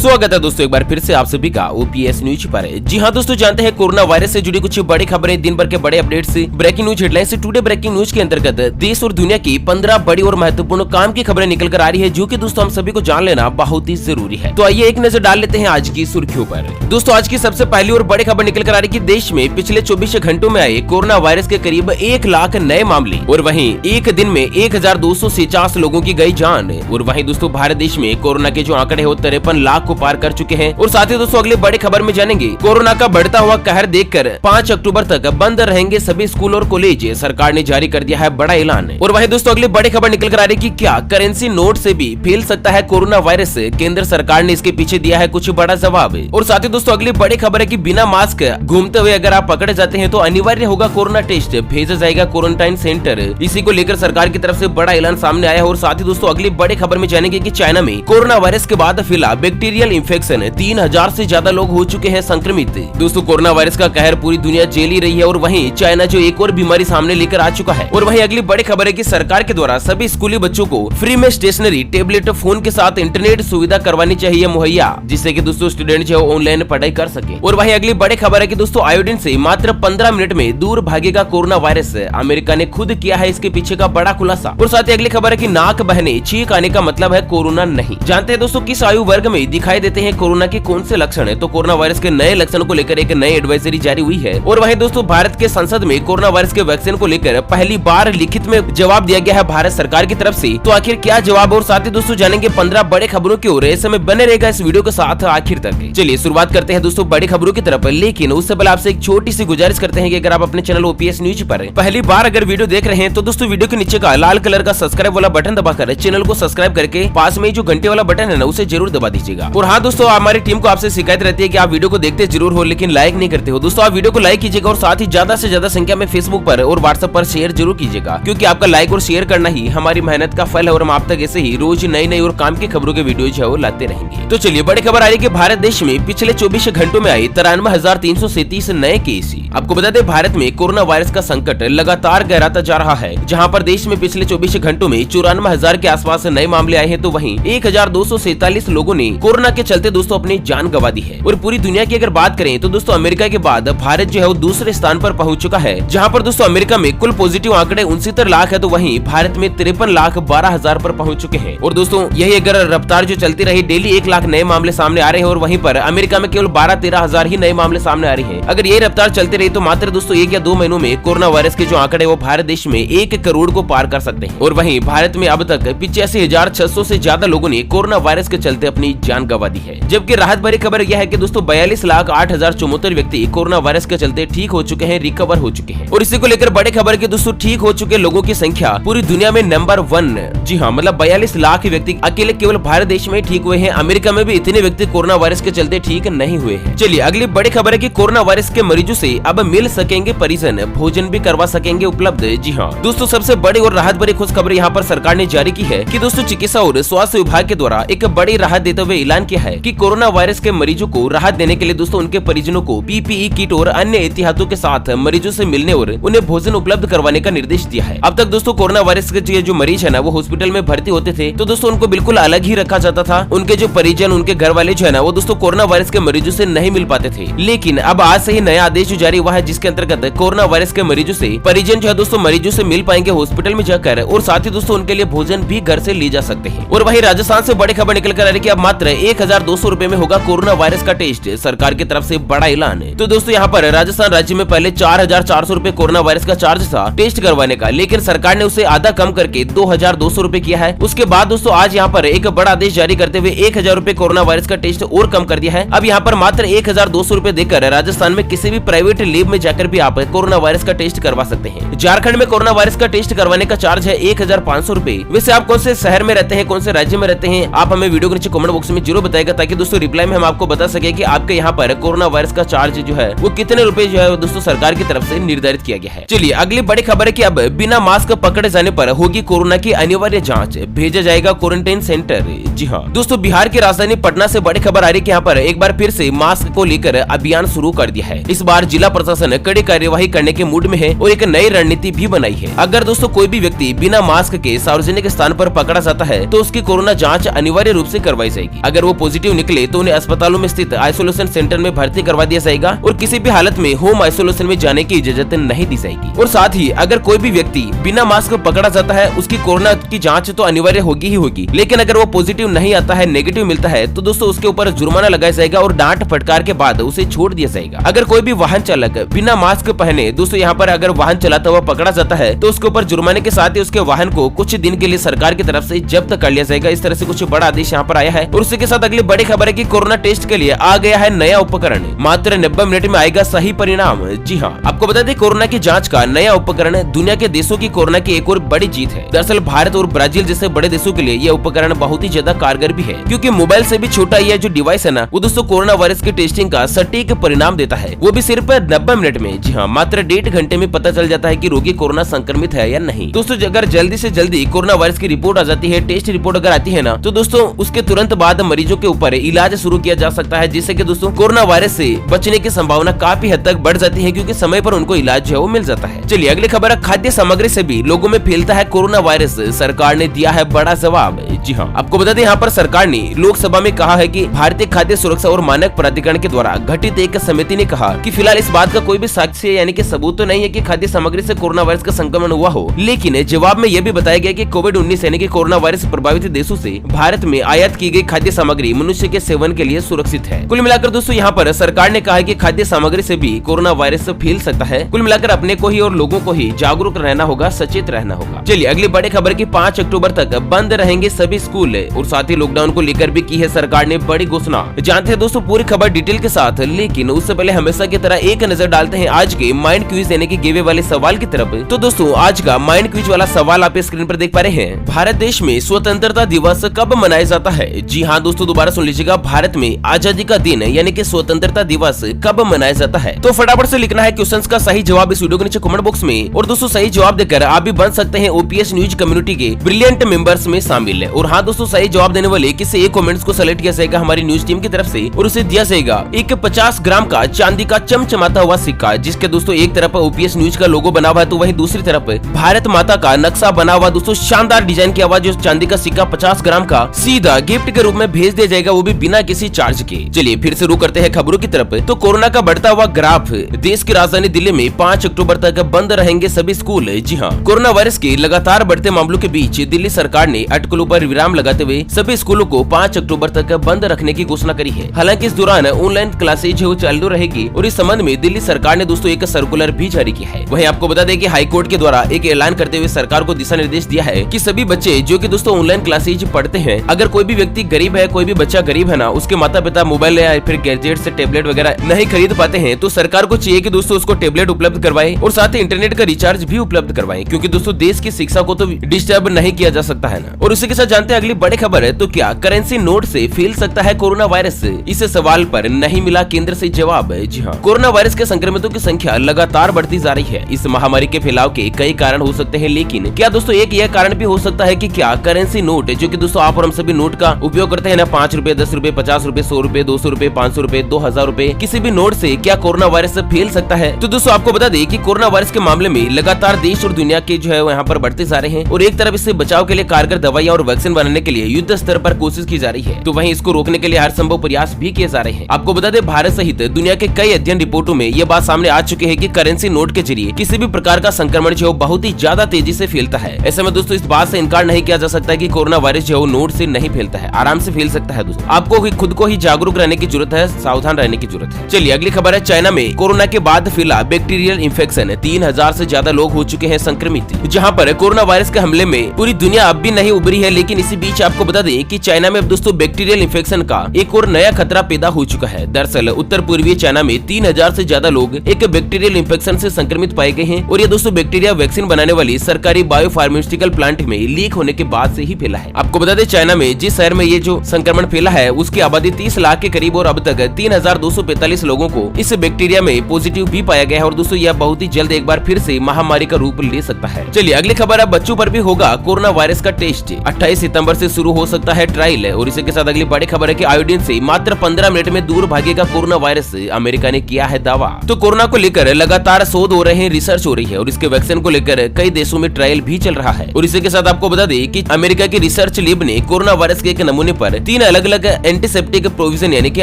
स्वागत है दोस्तों एक बार फिर से आप सभी का ओपीएस न्यूज पर। जी हाँ दोस्तों, जानते हैं कोरोना वायरस से जुड़ी कुछ बड़ी खबरें, दिन भर के बड़े अपडेट्स, ब्रेकिंग न्यूज हेडलाइन से टुडे ब्रेकिंग न्यूज के अंतर्गत देश और दुनिया की 15 बड़ी और महत्वपूर्ण काम की खबरें निकल कर आ रही है, जो कि दोस्तों हम सभी को जान लेना बहुत ही जरूरी है। तो आइए एक नजर डाल लेते हैं आज की सुर्खियों पर। दोस्तों आज की सबसे पहली और बड़ी खबर निकल कर आ रही है कि देश में पिछले 24 घंटों में आए कोरोना वायरस के करीब 1 लाख नए मामले और वहीं एक दिन में 1250 लोगों की गई जान। और वहीं दोस्तों भारत देश में कोरोना के जो आंकड़े हो 53 लाख को पार कर चुके हैं। और साथ ही दोस्तों अगली बड़ी खबर में जानेंगे कोरोना का बढ़ता हुआ कहर देखकर 5 अक्टूबर तक बंद रहेंगे सभी स्कूल और कॉलेज, सरकार ने जारी कर दिया है बड़ा ऐलान। और वहीं दोस्तों अगली बड़ी खबर निकल कर आ रही है कि क्या करेंसी नोट से भी फैल सकता है कोरोना वायरस, केंद्र सरकार ने इसके पीछे दिया है कुछ बड़ा जवाब। और साथ ही दोस्तों अगली बड़ी खबर है कि बिना मास्क घूमते हुए अगर आप पकड़े जाते हैं तो अनिवार्य होगा कोरोना टेस्ट, भेजा जाएगा क्वारंटाइन सेंटर। इसी को लेकर सरकार की तरफ से बड़ा ऐलान सामने आया है। और साथ ही दोस्तों अगली बड़ी खबर में जानेंगे कि चाइना में कोरोना वायरस के बाद फिलहाल बैक्टीरियल इन्फेक्शन 3000 से ज्यादा लोग हो चुके हैं संक्रमित। दोस्तों कोरोना वायरस का कहर पूरी दुनिया झेल ही रही है और वहीं चाइना जो एक और बीमारी सामने लेकर आ चुका है। और वहीं अगली बड़ी खबर है कि सरकार के द्वारा सभी स्कूली बच्चों को फ्री में स्टेशनरी, टैबलेट, फोन के साथ इंटरनेट सुविधा करवानी चाहिए मुहैया, जिससे कि दोस्तों स्टूडेंट जो ऑनलाइन पढ़ाई कर सके। और वहीं अगली बड़ी खबर है कि दोस्तों आयोडीन से मात्र 15 मिनट में दूर भागेगा कोरोना वायरस, अमेरिका ने खुद किया है इसके पीछे का बड़ा खुलासा। और साथ ही अगली खबर है कि नाक बहने, छींक आने का मतलब है कोरोना नहीं। जानते हैं दोस्तों किस आयु वर्ग में दिखाई देते हैं कोरोना के कौन से लक्षण है? तो कोरोना वायरस के नए लक्षण को लेकर एक नई एडवाइजरी जारी हुई है। और वहीं दोस्तों भारत के संसद में कोरोना वायरस के वैक्सीन को लेकर पहली बार लिखित में जवाब दिया गया है भारत सरकार की तरफ से। तो आखिर क्या जवाब? और साथ ही दोस्तों जानेंगे 15 बड़े खबरों की ओर। ऐसे में बने रहेगा इस वीडियो के साथ आखिर तक। चलिए शुरुआत करते हैं दोस्तों बड़ी खबरों की तरफ, लेकिन उससे पहले आपसे एक छोटी सी गुजारिश करते हैं कि अगर आप अपने चैनल ओपीएस न्यूज पर पहली बार अगर वीडियो देख रहे हैं तो दोस्तों वीडियो के नीचे का लाल कलर का सब्सक्राइब वाला बटन दबाकर चैनल को सब्सक्राइब करके पास में जो घंटे वाला बटन है ना उसे जरूर दबा दीजिएगा। और हाँ दोस्तों हमारी टीम को आपसे शिकायत रहती है कि आप वीडियो को देखते जरूर हो लेकिन लाइक नहीं करते हो। दोस्तों आप वीडियो को लाइक कीजिएगा और साथ ही ज्यादा से ज्यादा संख्या में फेसबुक पर और व्हाट्सएप पर शेयर जरूर कीजिएगा, क्योंकि आपका लाइक और शेयर करना ही हमारी मेहनत का फल है। और हम आप तक ऐसे ही रोज नई नई और काम की खबरों के वीडियो जो है लाते रहेंगे। तो चलिए बड़ी खबर आ रही है कि भारत देश में पिछले 24 घंटों में आई 93,337 नए केस। आपको बता दें भारत में कोरोना वायरस का संकट लगातार गहराता जा रहा है, जहां पर देश में पिछले 24 घंटों में 94,000 के आसपास नए मामले आए हैं। तो वहीं 1247 लोगों ने कोरोना के चलते दोस्तों अपनी जान गंवा दी है। और पूरी दुनिया की अगर बात करें तो दोस्तों अमेरिका के बाद भारत जो है वो दूसरे स्थान पर पहुंच चुका है, जहां पर दोस्तों अमेरिका में कुल पॉजिटिव आंकड़े 69 लाख है, तो वहीं भारत में 53,12,000 पर पहुंच चुके हैं। और दोस्तों यही अगर रफ्तार जो चलती रही, डेली 1 लाख नए मामले सामने आ रहे हैं और वहीं पर अमेरिका में केवल 12-13 ही नए मामले सामने आ रहे हैं। अगर यही रफ्तार चलती रही तो मात्र दोस्तों 1 या 2 महीनों में कोरोना वायरस के जो आंकड़े वो भारत देश में 1 करोड़ को पार कर सकते हैं। और वहीं भारत में अब तक 85,600 से ज्यादा लोगों ने कोरोना वायरस के चलते अपनी जान गंवा दी है। जबकि राहत भरी खबर यह है कि दोस्तों 42,08,074 व्यक्ति कोरोना वायरस के चलते ठीक हो चुके हैं, रिकवर हो चुके हैं। और इसी को लेकर बड़ी खबर की दोस्तों ठीक हो चुके लोगों की संख्या पूरी दुनिया में नंबर 1। जी हाँ, मतलब 42 लाख व्यक्ति अकेले केवल भारत देश में ठीक हुए हैं। अमेरिका में भी इतने व्यक्ति कोरोना वायरस के चलते ठीक नहीं हुए हैं। चलिए अगली बड़ी खबर है कि कोरोना वायरस के मरीजों से अब मिल सकेंगे परिजन, भोजन भी करवा सकेंगे उपलब्ध। जी हाँ दोस्तों सबसे बड़ी और राहत भरी खुश खबर यहाँ पर सरकार ने जारी की है कि दोस्तों चिकित्सा और स्वास्थ्य विभाग के द्वारा एक बड़ी राहत देते हुए ऐलान किया है कि कोरोना वायरस के मरीजों को राहत देने के लिए दोस्तों उनके परिजनों को पीपीई किट और अन्य एहतियातों के साथ मरीजों से मिलने और उन्हें भोजन उपलब्ध करवाने का निर्देश दिया है। अब तक दोस्तों कोरोना वायरस के जो मरीज है ना वो हॉस्पिटल में भर्ती होते थे तो दोस्तों उनको बिल्कुल अलग ही रखा जाता था। उनके जो परिजन, उनके घर वाले जो है ना वो दोस्तों कोरोना वायरस के मरीजों से नहीं मिल पाते थे। लेकिन अब आज से ही नया आदेश जो जारी हुआ है, जिसके अंतर्गत कोरोना वायरस के मरीजों से परिजन जो है दोस्तों मरीजों से मिल पाएंगे हॉस्पिटल में जाकर, और साथ ही दोस्तों उनके लिए भोजन भी घर से ले जा सकते हैं। और वहीं राजस्थान से बड़ी खबर निकल कर आ रही है कि अब मात्र 1,200 रुपए में होगा कोरोना वायरस का टेस्ट, सरकार की तरफ से बड़ा ऐलान है। तो दोस्तों यहाँ पर राजस्थान राज्य में पहले 4,400 रुपए कोरोना वायरस का चार्ज था टेस्ट करवाने का, लेकिन सरकार ने उसे आधा कम करके 2,200 रुपए किया है। उसके बाद दोस्तों आज यहाँ पर एक बड़ा आदेश जारी करते हुए 1,000 रुपए कोरोना वायरस का टेस्ट और कम कर दिया है। अब यहाँ पर मात्र 1,200 रुपए देकर राजस्थान में किसी भी प्राइवेट लैब में जाकर भी आप कोरोना वायरस का टेस्ट करवा सकते हैं। झारखंड में कोरोना वायरस का टेस्ट करवाने का चार्ज है 1,500 रुपए। वैसे आप कौन से शहर में रहते हैं, कौन से राज्य में रहते हैं, आप हमें वीडियो के नीचे कमेंट बॉक्स में जरूर बताएगा, ताकि दोस्तों रिप्लाई में हम आपको बता सके कि आपके यहाँ पर कोरोना वायरस का चार्ज जो है वो कितने रुपए जो है दोस्तों सरकार की तरफ से निर्धारित किया गया है। चलिए अगली बड़ी खबर है कि अब बिना मास्क पकड़े जाने पर होगी कोरोना की अनिवार्य जांच, भेजा जाएगा क्वारंटाइन सेंटर। जी हाँ दोस्तों बिहार की राजधानी पटना से बड़ी खबर आ रही है कि यहाँ पर एक बार फिर से मास्क को लेकर अभियान शुरू कर दिया है। इस बार जिला प्रशासन कड़ी कार्यवाही करने के मूड में है और एक नई रणनीति भी बनाई है। अगर दोस्तों कोई भी व्यक्ति बिना मास्क के सार्वजनिक स्थान पर पकड़ा जाता है तो उसकी कोरोना जांच अनिवार्य रूप से करवाई जाएगी। अगर वो वो पॉजिटिव निकले तो उन्हें अस्पतालों में स्थित आइसोलेशन सेंटर में भर्ती करवा दिया जाएगा और किसी भी हालत में होम आइसोलेशन में जाने की इजाजत नहीं दी जाएगी। और साथ ही अगर कोई भी व्यक्ति बिना मास्क पकड़ा जाता है उसकी कोरोना की जांच तो अनिवार्य होगी ही होगी, लेकिन अगर वो पॉजिटिव नहीं आता है, नेगेटिव मिलता है, तो दोस्तों उसके ऊपर जुर्माना लगाया जाएगा और डांट फटकार के बाद उसे छोड़ दिया जाएगा। अगर कोई भी वाहन चालक बिना मास्क पहने दोस्तों यहाँ पर अगर वाहन चलाता हुआ पकड़ा जाता है तो उसके ऊपर जुर्माने के साथ ही उसके वाहन को कुछ दिन के लिए सरकार की तरफ से जब्त कर लिया जाएगा। इस तरह से कुछ बड़ा आदेश यहाँ पर आया है। और उसी के साथ अगली बड़ी खबर है कि कोरोना टेस्ट के लिए आ गया है नया उपकरण, मात्र 90 मिनट में आएगा सही परिणाम। जी हाँ, आपको बता दें कोरोना की जांच का नया उपकरण दुनिया के देशों की कोरोना की एक और बड़ी जीत है। दरअसल भारत और ब्राजील जैसे बड़े देशों के लिए यह उपकरण बहुत ही ज्यादा कारगर भी है, क्योंकि मोबाइल से भी छोटा यह जो डिवाइस है ना वो दोस्तों कोरोना वायरस की टेस्टिंग का सटीक परिणाम देता है, वो भी सिर्फ 90 मिनट में। जी हाँ, मात्र 1.5 घंटे में पता चल जाता है कि रोगी कोरोना संक्रमित है या नहीं। दोस्तों अगर जल्दी से जल्दी कोरोना वायरस की रिपोर्ट आ जाती है, टेस्ट रिपोर्ट अगर आती है ना, तो दोस्तों उसके तुरंत बाद मरीजों के ऊपर इलाज शुरू किया जा सकता है, जिससे कि दोस्तों कोरोना वायरस से बचने की संभावना काफी हद तक बढ़ जाती है, क्योंकि समय पर उनको इलाज जो है वो मिल जाता है। चलिए अगली खबर है, खाद्य सामग्री से भी लोगों में फैलता है कोरोना वायरस, सरकार ने दिया है बड़ा जवाब। जी हाँ, आपको बता दें यहाँ पर सरकार ने लोकसभा में कहा है कि भारतीय खाद्य सुरक्षा और मानक प्राधिकरण के द्वारा गठित एक समिति ने कहा कि फिलहाल इस बात का कोई भी साक्ष्य यानी कि सबूत तो नहीं है कि खाद्य सामग्री से कोरोना वायरस का संक्रमण हुआ हो, लेकिन जवाब में यह भी बताया गया कि कोविड-19 यानी कि कोरोना वायरस प्रभावित देशों से भारत में आयात की गई खाद्य सामग्री मनुष्य के सेवन के लिए सुरक्षित है। कुल मिलाकर दोस्तों यहाँ पर सरकार ने कहा है कि खाद्य सामग्री से भी कोरोना वायरस फैल सकता है। कुल मिलाकर अपने को ही और लोगों को ही जागरूक रहना होगा, सचेत रहना होगा। चलिए अगली बड़ी खबर की 5 अक्टूबर तक बंद रहेंगे सभी स्कूल और साथ ही लॉकडाउन को लेकर भी की है सरकार ने बड़ी घोषणा। जानते हैं दोस्तों पूरी खबर डिटेल के साथ, लेकिन उससे पहले हमेशा की तरह एक नजर डालते हैं आज के माइंड क्विज यानी कि गिवे वाले सवाल की तरफ। तो दोस्तों आज का माइंड क्विज वाला सवाल आप स्क्रीन पर देख पा रहे हैं, भारत देश में स्वतंत्रता दिवस कब मनाया जाता है? जी हाँ दोस्तों दोबारा सुन लीजिएगा, भारत में आजादी का दिन यानी कि स्वतंत्रता दिवस कब मनाया जाता है? तो फटाफट से लिखना है क्वेश्चंस का सही जवाब इस वीडियो के नीचे कमेंट बॉक्स में। और दोस्तों सही जवाब देकर आप भी बन सकते हैं ओपीएस न्यूज कम्युनिटी के ब्रिलियंट मेंबर्स में शामिल। और हाँ दोस्तों सही जवाब देने वाले किसी एक कमेंट्स को सेलेक्ट किया जाएगा हमारी न्यूज टीम की तरफ से और उसे दिया जाएगा एक 50 ग्राम का चांदी का चमचमाता हुआ सिक्का, जिसके दोस्तों एक तरफ ओपीएस न्यूज का लोगो बना हुआ है तो वहीं दूसरी तरफ भारत माता का नक्शा बना हुआ दोस्तों शानदार डिजाइन किया हुआ जो चांदी का सिक्का 50 ग्राम का सीधा गिफ्ट के रूप में भेज दिया जाएगा, वो भी बिना किसी चार्ज के। चलिए फिर से रुक करते हैं खबरों की तरफ। तो कोरोना का बढ़ता हुआ ग्राफ, देश की राजधानी दिल्ली में 5 अक्टूबर तक बंद रहेंगे सभी स्कूल। जी हाँ, कोरोना वायरस के लगातार बढ़ते मामलों के बीच दिल्ली सरकार ने अटकलों पर विराम लगाते हुए सभी स्कूलों को 5 अक्टूबर तक बंद रखने की घोषणा करी है। हालांकि इस दौरान ऑनलाइन क्लासेज चालू रहेगी और इस संबंध में दिल्ली सरकार ने दोस्तों एक सर्कुलर भी जारी किया है। वहीं आपको बता दें कि हाईकोर्ट के द्वारा एक ऐलान करते हुए सरकार को दिशा निर्देश दिया है कि सभी बच्चे जो कि दोस्तों ऑनलाइन क्लासेज पढ़ते हैं, अगर कोई भी व्यक्ति गरीब है, कोई भी बच्चा गरीब है ना, उसके माता पिता मोबाइल या फिर गैजेट से टेबलेट वगैरह नहीं खरीद पाते हैं, तो सरकार को चाहिए कि दोस्तों उसको टेबलेट उपलब्ध करवाए और साथ ही इंटरनेट का रिचार्ज भी उपलब्ध करवाए, क्योंकि दोस्तों देश की शिक्षा को तो डिस्टर्ब नहीं किया जा सकता है ना। और उसी के साथ जानते हैं अगली बड़ी खबर है, तो क्या करेंसी नोट से फैल सकता है कोरोना वायरस? इस सवाल पर नहीं मिला केंद्र से जवाब। जी हाँ, कोरोना वायरस के संक्रमितों की संख्या लगातार बढ़ती जा रही है। इस महामारी के फैलाव के कई कारण हो सकते हैं, लेकिन क्या दोस्तों एक यह कारण भी हो सकता है कि क्या करेंसी नोट जो कि दोस्तों आप और हम सभी नोट का उपयोग करते हैं ना, 5 रुपए, 10 रुपए, 50 रुपए, 100 रुपए, 200 रुपए, 500 रुपए, 2000 रुपए, किसी भी नोट से क्या कोरोना वायरस फैल सकता है? तो दोस्तों आपको बता दें कि कोरोना वायरस के मामले में लगातार देश और दुनिया के जो है यहाँ पर बढ़ते जा रहे हैं और एक तरफ इससे बचाव के लिए कारगर दवाइयां और वैक्सीन बनाने के लिए युद्ध स्तर पर कोशिश की जा रही है, तो वहीं इसको रोकने के लिए हर संभव प्रयास भी किए जा रहे हैं। आपको बता दें भारत सहित दुनिया के कई अध्ययन रिपोर्टों में यह बात सामने आ चुकी है कि करेंसी नोट के जरिए किसी भी प्रकार का संक्रमण जो बहुत ही ज्यादा तेजी से फैलता है। ऐसे में दोस्तों इस बात से इनकार नहीं किया जा सकता कि कोरोना वायरस जो नोट से नहीं फैलता है, आराम से फैल सकता है। दोस्तों आपको भी खुद को ही जागरूक रहने की जरूरत है, सावधान रहने की जरूरत है। चलिए अगली खबर है, चाइना में कोरोना के बाद फैला बैक्टीरियल इन्फेक्शन, 3000 से ज्यादा लोग हो चुके हैं संक्रमित। जहाँ पर कोरोना वायरस के हमले में पूरी दुनिया अब भी नहीं उभरी है, लेकिन इसी बीच आपको बता दें कि चाइना में दोस्तों बैक्टीरियल इन्फेक्शन का एक और नया खतरा पैदा हो चुका है। दरअसल उत्तर पूर्वी चाइना में 3000 से ज्यादा लोग एक बैक्टीरियल इन्फेक्शन से संक्रमित पाए गए हैं और ये दोस्तों बैक्टीरिया वैक्सीन बनाने वाली सरकारी बायोफार्मास्यूटिकल प्लांट में लीक होने के बाद से ही फैला है। आपको बता दें चाइना में जिस शहर में ये जो संक्रमण फैला है उसकी आबादी 30 लाख के करीब और अब तक 3245 लोगों को इस बैक्टीरिया में पॉजिटिव भी पाया गया है और दोस्तों यह बहुत ही जल्द एक बार फिर से महामारी का रूप ले सकता है। चलिए अगली खबर अब बच्चों पर भी होगा कोरोना वायरस का टेस्ट, 28 सितंबर से शुरू हो सकता है ट्रायल। और इसी के साथ अगली बड़ी खबर है कि आयोडीन से मात्र 15 मिनट में दूर भागेगा कोरोना वायरस, अमेरिका ने किया है दावा। तो कोरोना को लेकर लगातार शोध हो रहे हैं, रिसर्च हो रही है और इसके वैक्सीन को लेकर कई देशों में ट्रायल भी चल रहा है। और इसी के साथ आपको बता दें कि अमेरिका की रिसर्च लैब ने कोरोना वायरस के एक नमूने पर 3 ने अलग अलग एंटीसेप्टिक प्रोविजन यानी कि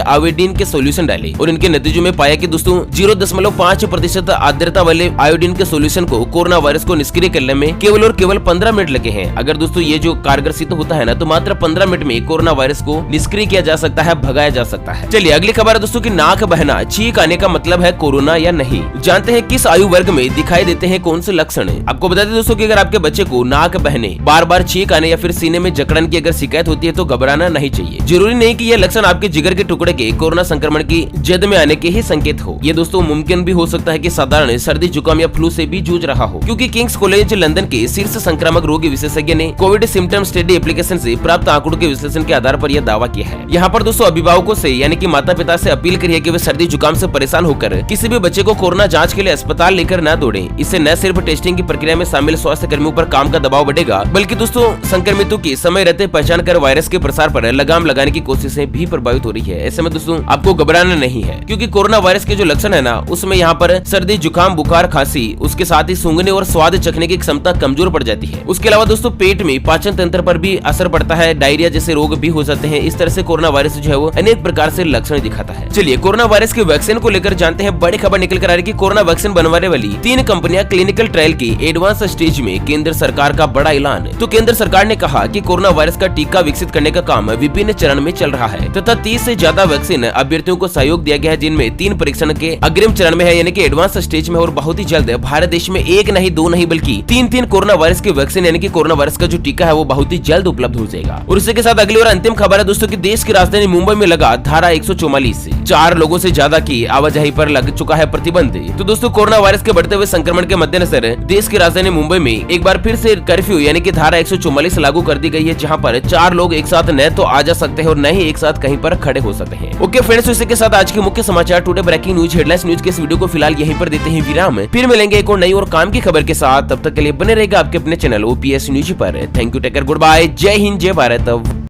आयोडीन के सोल्यूशन डाले और इनके नतीजों में पाया कि दोस्तों 0.5% आर्द्रता वाले आयोडीन के सोल्यूशन को कोरोना वायरस को निष्क्रिय करने में केवल और केवल 15 मिनट लगे हैं। अगर दोस्तों ये जो कारगर सिद्ध होता है ना, तो मात्र 15 मिनट में कोरोना वायरस को निष्क्रिय किया जा सकता है, भगाया जा सकता है। चलिए अगली खबर है दोस्तों की नाक बहना, छींक आने का मतलब है कोरोना या नहीं। जानते हैं किस आयु वर्ग में दिखाई देते हैं कौन से लक्षण। आपको बता दें दोस्तों कि अगर आपके बच्चे को नाक बहने, बार बार छींक आने या फिर सीने में जकड़न की अगर शिकायत होती है तो घबराना नहीं चाहिए। जरूरी नहीं कि यह लक्षण आपके जिगर के टुकड़े के कोरोना संक्रमण की जद में आने के ही संकेत हो। ये दोस्तों मुमकिन भी हो सकता है कि साधारण सर्दी जुकाम या फ्लू से भी जूझ रहा हो, क्योंकि किंग्स कॉलेज लंदन के शीर्ष संक्रामक रोग विशेषज्ञ ने कोविड सिम्टम स्टडी एप्लीकेशन से प्राप्त आंकड़ों के विश्लेषण के आधार पर यह दावा किया है। यहाँ पर दोस्तों अभिभावकों से यानी कि माता पिता से अपील करिए कि वे सर्दी जुकाम से परेशान होकर किसी भी बच्चे को कोरोना जांच के लिए अस्पताल लेकर न दौड़ें। इससे न सिर्फ टेस्टिंग की प्रक्रिया में शामिल स्वास्थ्य कर्मियों पर काम का दबाव बढ़ेगा, बल्कि दोस्तों संक्रमितों की समय रहते पहचान कर वायरस के प्रसार पर लगाम लगाने की कोशिशें भी प्रभावित हो रही है। ऐसे में दोस्तों आपको घबराना नहीं है, क्योंकि कोरोना वायरस के जो लक्षण है ना, उसमें यहाँ पर सर्दी जुकाम बुखार खांसी, उसके साथ ही सूंघने और स्वाद चखने की क्षमता कमजोर पड़ जाती है। उसके अलावा दोस्तों पेट में पाचन तंत्र पर भी असर पड़ता है, डायरिया जैसे रोग भी हो जाते हैं। इस तरह से कोरोना वायरस जो है वो अनेक प्रकार से लक्षण दिखाता है। चलिए कोरोना वायरस के वैक्सीन को लेकर जानते हैं। बड़ी खबर निकल कर आ रही है कि कोरोना वैक्सीन बनवाने वाली 3 कंपनियां क्लिनिकल ट्रायल की एडवांस स्टेज में, केंद्र सरकार का बड़ा ऐलान। तो केंद्र सरकार ने कहा कि कोरोना वायरस का टीका विकसित करने का काम विभिन्न चरण में चल रहा है तथा 30 से ज्यादा वैक्सीन अभ्यर्थियों को सहयोग दिया गया है, जिनमें 3 परीक्षण के अग्रिम चरण में है यानी कि एडवांस स्टेज में, और बहुत ही जल्द भारत देश में 1 नहीं 2 नहीं बल्कि 3 कोरोना वायरस की वैक्सीन यानी कि कोरोना वायरस का जो टीका है वो बहुत ही जल्द उपलब्ध हो जाएगा। और इसी के साथ अगली और अंतिम खबर है दोस्तों की देश की राजधानी मुंबई में लगा धारा 144 से 4 लोगों से ज्यादा की आवाजाही पर लग चुका है प्रतिबंध। तो दोस्तों कोरोना वायरस के बढ़ते हुए संक्रमण के मद्देनजर देश की राजधानी मुंबई में एक बार फिर से कर्फ्यू यानी कि धारा 144 लागू कर दी गई है, जहां पर 4 लोग एक साथ न तो आ जा सकते हैं और न ही एक साथ कहीं पर खड़े हो सकते हैं। ओके फ्रेंड्स, इसी के साथ आज के मुख्य समाचार today breaking news headlines news के इस वीडियो को फिलहाल यहीं पर देते हैं विराम। फिर मिलेंगे एक और नई और काम की खबर के साथ, तब तक के लिए बने रहेगा आपके अपने चैनल ओपीएस न्यूज पर। Thank you, take care, good bye, जय हिंद, जय भारत।